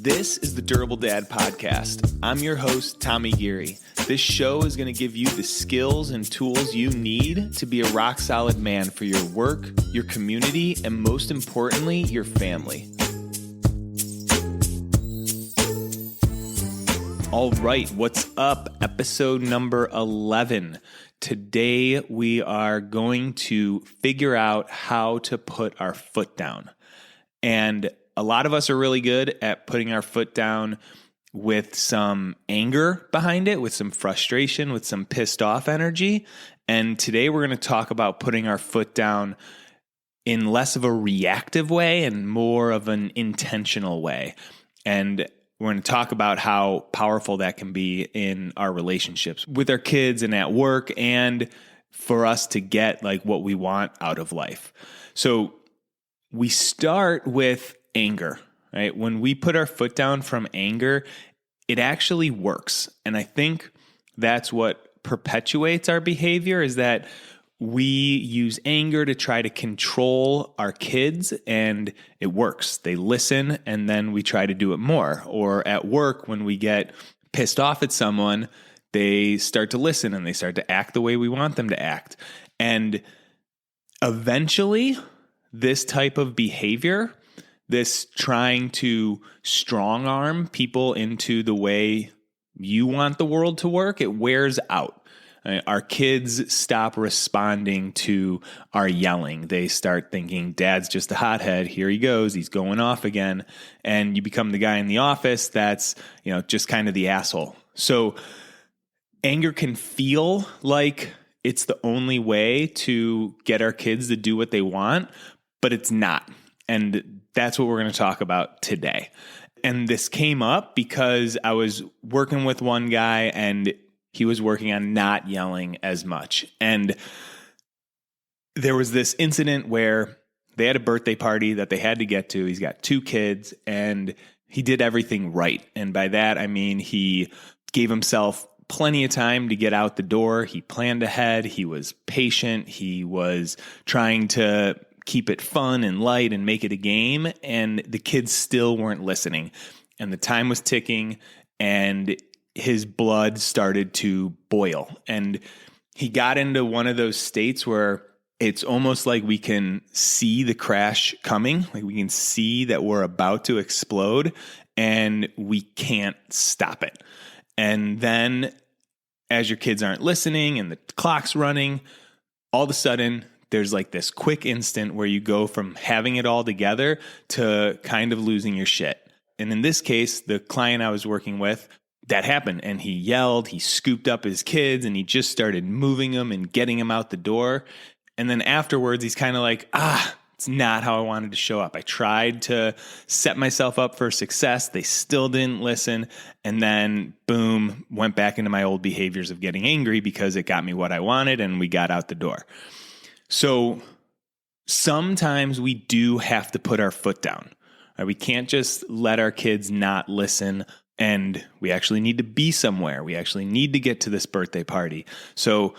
This is the Durable Dad Podcast. I'm your host, Tommy Geary. This show is going to give you the skills and tools you need to be a rock-solid man for your work, your community, and most importantly, your family. All right, what's up? Episode number 11. Today, we are going to figure out how to put our foot down. And a lot of us are really good at putting our foot down with some anger behind it, with some frustration, with some pissed off energy. And today we're going to talk about putting our foot down in less of a reactive way and more of an intentional way. And we're going to talk about how powerful that can be in our relationships with our kids and at work, and for us to get like what we want out of life. So we start with anger, right? When we put our foot down from anger, it actually works. And I think that's what perpetuates our behavior, is that we use anger to try to control our kids, and it works. They listen, and then we try to do it more. Or at work, when we get pissed off at someone, they start to listen and they start to act the way we want them to act. And eventually, this type of behavior, this trying to strong arm people into the way you want the world to work, it wears out. Our kids stop responding to our yelling. They start thinking, Dad's just a hothead. Here he goes. He's going off again. And you become the guy in the office that's, just kind of the asshole. So anger can feel like it's the only way to get our kids to do what they want, but it's not. And that's what we're going to talk about today. And this came up because I was working with one guy and he was working on not yelling as much. And there was this incident where they had a birthday party that they had to get to. He's got 2 kids and he did everything right. And by that, I mean, he gave himself plenty of time to get out the door. He planned ahead. He was patient. He was trying to keep it fun and light and make it a game. And the kids still weren't listening. And the time was ticking and his blood started to boil. And he got into one of those states where it's almost like we can see the crash coming. Like we can see that we're about to explode and we can't stop it. And then as your kids aren't listening and the clock's running, all of a sudden there's like this quick instant where you go from having it all together to kind of losing your shit. And in this case, the client I was working with, that happened. And he yelled, he scooped up his kids and he just started moving them and getting them out the door. And then afterwards, he's kind of like, it's not how I wanted to show up. I tried to set myself up for success. They still didn't listen. And then boom, went back into my old behaviors of getting angry because it got me what I wanted and we got out the door. So sometimes we do have to put our foot down. Right? We can't just let our kids not listen, and we actually need to be somewhere. We actually need to get to this birthday party. So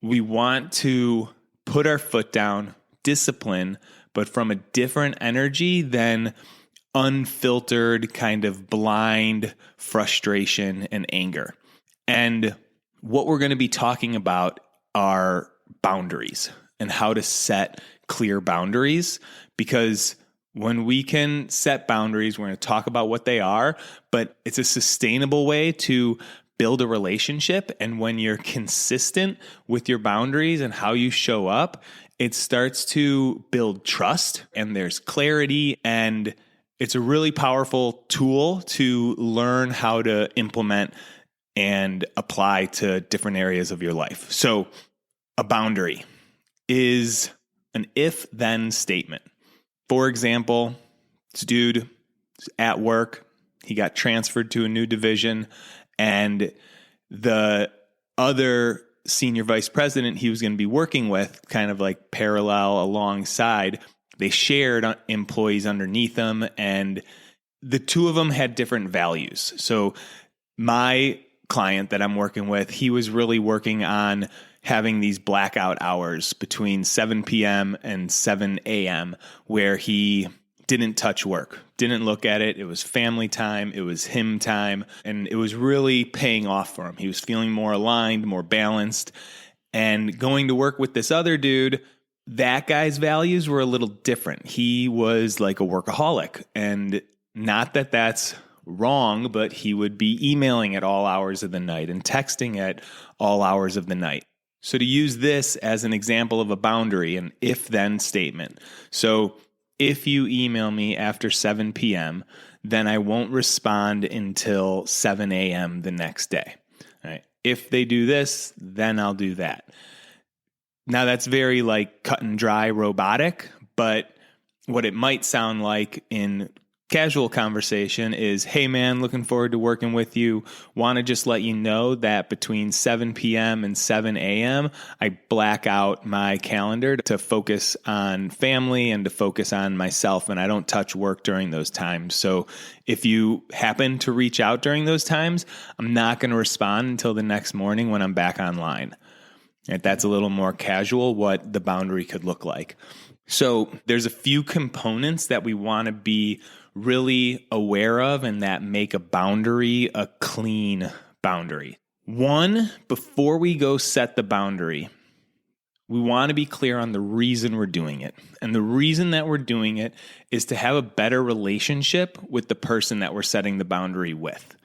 we want to put our foot down, discipline, but from a different energy than unfiltered kind of blind frustration and anger. And what we're going to be talking about are boundaries and how to set clear boundaries, because when we can set boundaries, we're going to talk about what they are, but it's a sustainable way to build a relationship. And when you're consistent with your boundaries and how you show up, it starts to build trust and there's clarity, and it's a really powerful tool to learn how to implement and apply to different areas of your life. So a boundary is an if-then statement. For example, this dude is at work, he got transferred to a new division, and the other senior vice president he was going to be working with, kind of like parallel alongside, they shared employees underneath them, and the two of them had different values. So my client that I'm working with, he was really working on having these blackout hours between 7 p.m. and 7 a.m. where he didn't touch work, didn't look at it. It was family time. It was him time. And it was really paying off for him. He was feeling more aligned, more balanced. And going to work with this other dude, that guy's values were a little different. He was like a workaholic. And not that that's wrong, but he would be emailing at all hours of the night and texting at all hours of the night. So to use this as an example of a boundary, an if-then statement. So if you email me after 7 p.m., then I won't respond until 7 a.m. the next day. All right. If they do this, then I'll do that. Now that's very like cut and dry robotic, but what it might sound like in casual conversation is, hey man, looking forward to working with you. Want to just let you know that between 7 p.m. and 7 a.m., I black out my calendar to focus on family and to focus on myself, and I don't touch work during those times. So if you happen to reach out during those times, I'm not going to respond until the next morning when I'm back online. And that's a little more casual what the boundary could look like. So there's a few components that we want to be really aware of and that make a boundary a clean boundary. One, before we go set the boundary, we want to be clear on the reason we're doing it. And the reason that we're doing it is to have a better relationship with the person that we're setting the boundary with.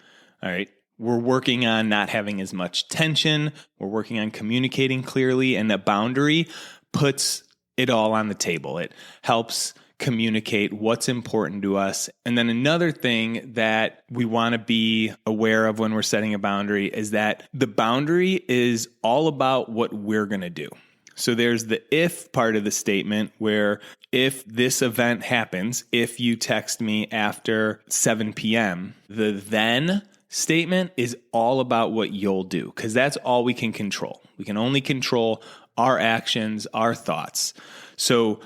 All right. We're working on not having as much tension. We're working on communicating clearly, and that boundary puts it all on the table. It helps communicate what's important to us. And then another thing that we want to be aware of when we're setting a boundary is that the boundary is all about what we're going to do. So there's the if part of the statement where if this event happens, if you text me after 7 p.m., the then statement is all about what you'll do, because that's all we can control. We can only control our actions, our thoughts. So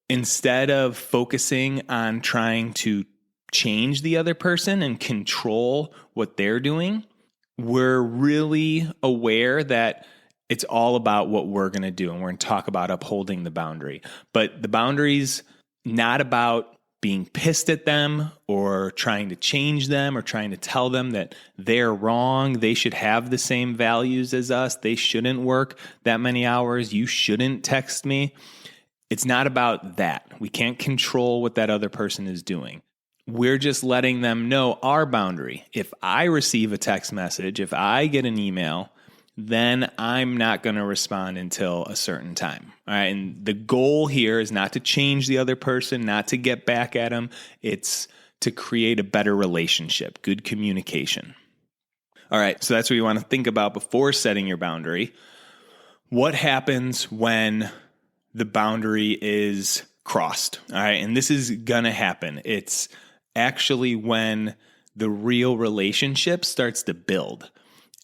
instead of focusing on trying to change the other person and control what they're doing, we're really aware that it's all about what we're going to do. And we're going to talk about upholding the boundary. But the boundary's not about being pissed at them or trying to change them or trying to tell them that they're wrong. They should have the same values as us. They shouldn't work that many hours. You shouldn't text me. It's not about that. We can't control what that other person is doing. We're just letting them know our boundary. If I receive a text message, if I get an email, then I'm not going to respond until a certain time. All right. And the goal here is not to change the other person, not to get back at them. It's to create a better relationship, good communication. All right. So that's what you want to think about before setting your boundary. What happens when the boundary is crossed? All right. And this is going to happen. It's actually when the real relationship starts to build.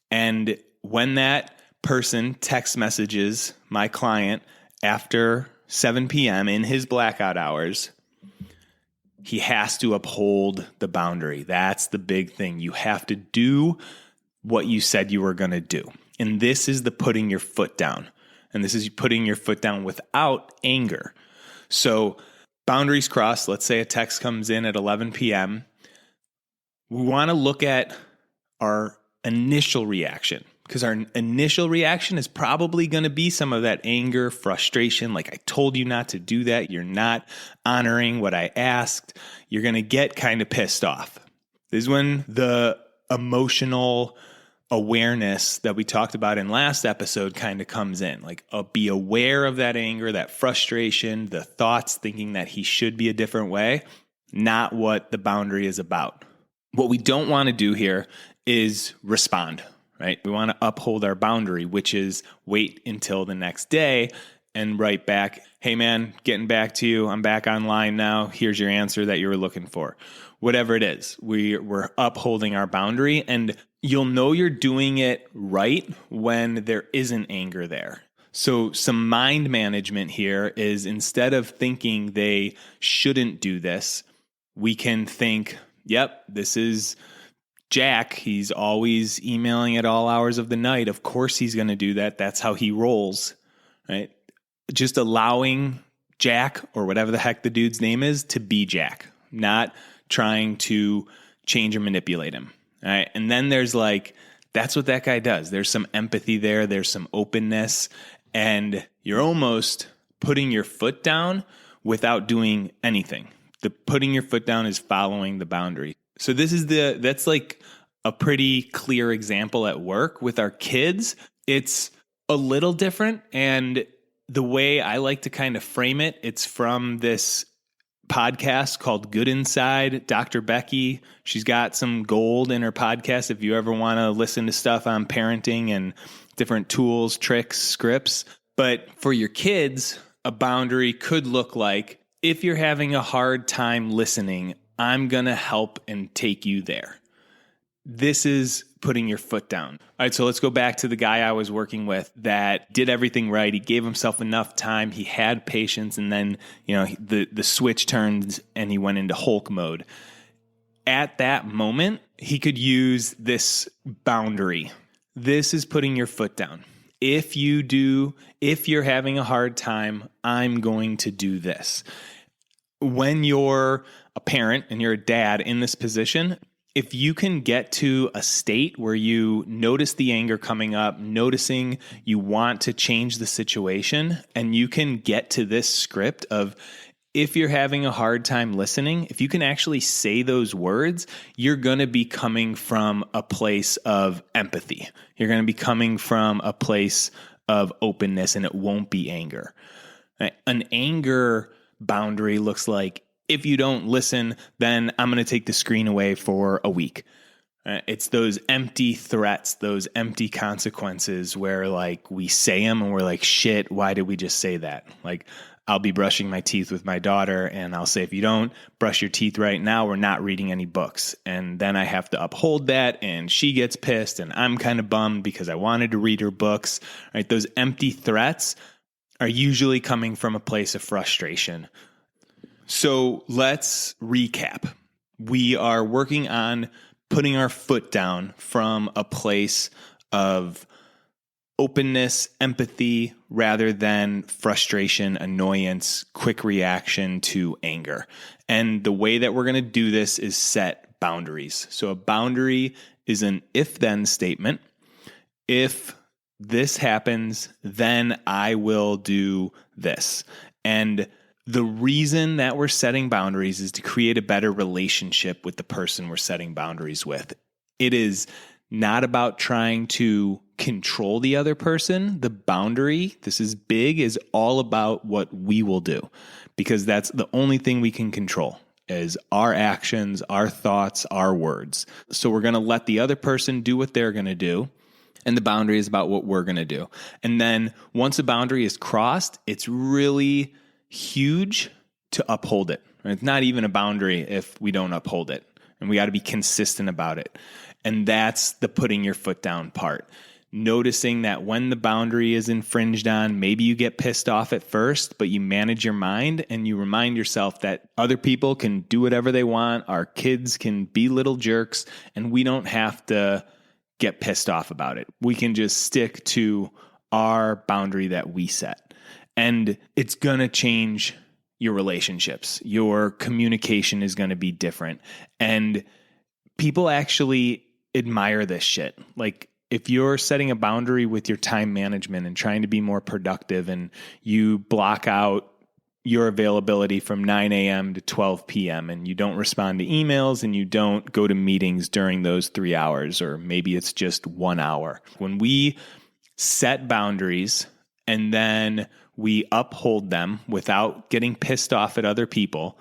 And when that person text messages my client after 7 p.m. in his blackout hours, he has to uphold the boundary. That's the big thing. You have to do what you said you were going to do. And this is the putting your foot down. And this is putting your foot down without anger. So boundaries crossed. Let's say a text comes in at 11 p.m. We want to look at our initial reaction, because our initial reaction is probably going to be some of that anger, frustration, like I told you not to do that. You're not honoring what I asked. You're going to get kind of pissed off. This is when the emotional awareness that we talked about in last episode kind of comes in. Like be aware of that anger, that frustration, the thoughts thinking that he should be a different way, not what the boundary is about. What we don't want to do here is respond. Right? We want to uphold our boundary, which is wait until the next day and write back, hey man, getting back to you. I'm back online now. Here's your answer that you were looking for. Whatever it is, we're upholding our boundary, and you'll know you're doing it right when there isn't anger there. So some mind management here is, instead of thinking they shouldn't do this, we can think, yep, this is Jack. He's always emailing at all hours of the night. Of course he's going to do that. That's how he rolls, right? Just allowing Jack, or whatever the heck the dude's name is, to be Jack. not trying to change or manipulate him. All right. And then there's like, that's what that guy does. There's some empathy there. There's some openness, and you're almost putting your foot down without doing anything. The putting your foot down is following the boundary. So that's like a pretty clear example at work with our kids. It's a little different. And the way I like to kind of frame it, it's from this podcast called Good Inside. Dr. Becky, she's got some gold in her podcast if you ever want to listen to stuff on parenting and different tools, tricks, scripts. But for your kids, a boundary could look like, if you're having a hard time listening, I'm going to help and take you there. This is putting your foot down. All right, so let's go back to the guy I was working with that did everything right. He gave himself enough time. He had patience, and then, the switch turned and he went into Hulk mode. At that moment, he could use this boundary. This is putting your foot down. If you're having a hard time, I'm going to do this. When you're a parent and you're a dad in this position, if you can get to a state where you notice the anger coming up, noticing you want to change the situation, and you can get to this script of, if you're having a hard time listening, if you can actually say those words, you're going to be coming from a place of empathy. You're going to be coming from a place of openness, and it won't be anger. An anger boundary looks like, if you don't listen, then I'm going to take the screen away for a week. It's those empty threats, those empty consequences where like we say them and we're like, shit, why did we just say that? Like, I'll be brushing my teeth with my daughter and I'll say, if you don't brush your teeth right now, we're not reading any books. And then I have to uphold that, and she gets pissed, and I'm kind of bummed because I wanted to read her books. Right? Those empty threats are usually coming from a place of frustration. So let's recap. We are working on putting our foot down from a place of openness, empathy, rather than frustration, annoyance, quick reaction to anger. And the way that we're going to do this is set boundaries. So a boundary is an if-then statement. If this happens, then I will do this. And the reason that we're setting boundaries is to create a better relationship with the person we're setting boundaries with. It is not about trying to control the other person. The boundary, this is big, is all about what we will do, because that's the only thing we can control is our actions, our thoughts, our words. So we're going to let the other person do what they're going to do, and the boundary is about what we're going to do. And then once a boundary is crossed, it's really huge to uphold it. It's not even a boundary if we don't uphold it, and we got to be consistent about it. And that's the putting your foot down part. Noticing that when the boundary is infringed on, maybe you get pissed off at first, but you manage your mind and you remind yourself that other people can do whatever they want. Our kids can be little jerks, and we don't have to get pissed off about it. We can just stick to our boundary that we set. And it's going to change your relationships. Your communication is going to be different. And people actually admire this shit. Like, if you're setting a boundary with your time management and trying to be more productive, and you block out your availability from 9 a.m. to 12 p.m. and you don't respond to emails and you don't go to meetings during those 3 hours, or maybe it's just 1 hour. When we set boundaries and then we uphold them without getting pissed off at other people,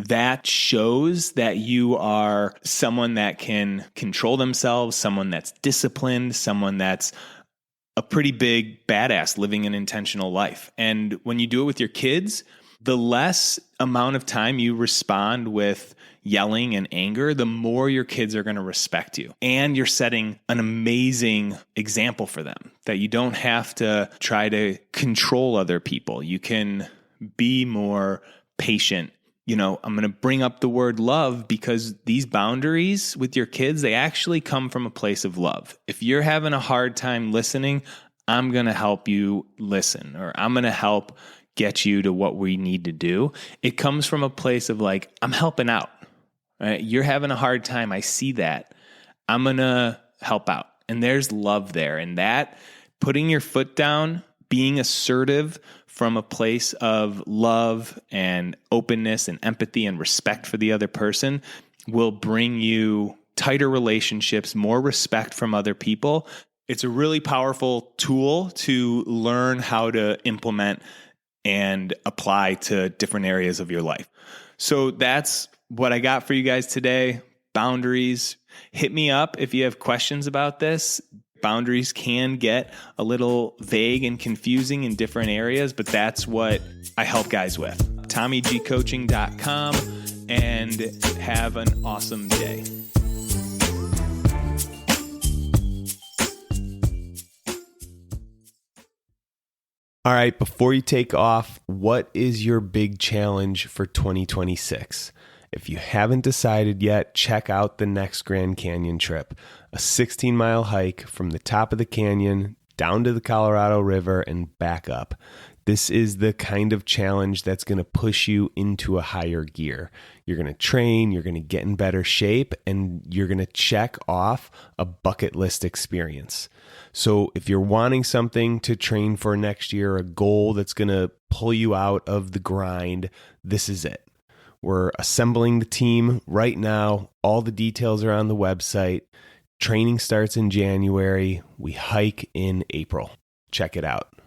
that shows that you are someone that can control themselves, someone that's disciplined, someone that's a pretty big badass living an intentional life. And when you do it with your kids, the less amount of time you respond with yelling and anger, the more your kids are going to respect you. And you're setting an amazing example for them that you don't have to try to control other people. You can be more patient. I'm going to bring up the word love because these boundaries with your kids, they actually come from a place of love. If you're having a hard time listening, I'm going to help you listen, or I'm going to help get you to what we need to do. It comes from a place of like, I'm helping out. Right? You're having a hard time. I see that. I'm going to help out. And there's love there. And that putting your foot down, being assertive from a place of love and openness and empathy and respect for the other person will bring you tighter relationships, more respect from other people. It's a really powerful tool to learn how to implement and apply to different areas of your life. So that's what I got for you guys today. Boundaries. Hit me up if you have questions about this. Boundaries can get a little vague and confusing in different areas, but that's what I help guys with. TommyGCoaching.com, and have an awesome day. All right, before you take off, what is your big challenge for 2026? If you haven't decided yet, check out the next Grand Canyon trip, a 16-mile hike from the top of the canyon down to the Colorado River and back up. This is the kind of challenge that's going to push you into a higher gear. You're going to train, you're going to get in better shape, and you're going to check off a bucket list experience. So if you're wanting something to train for next year, a goal that's going to pull you out of the grind, this is it. We're assembling the team right now. All the details are on the website. Training starts in January. We hike in April. Check it out.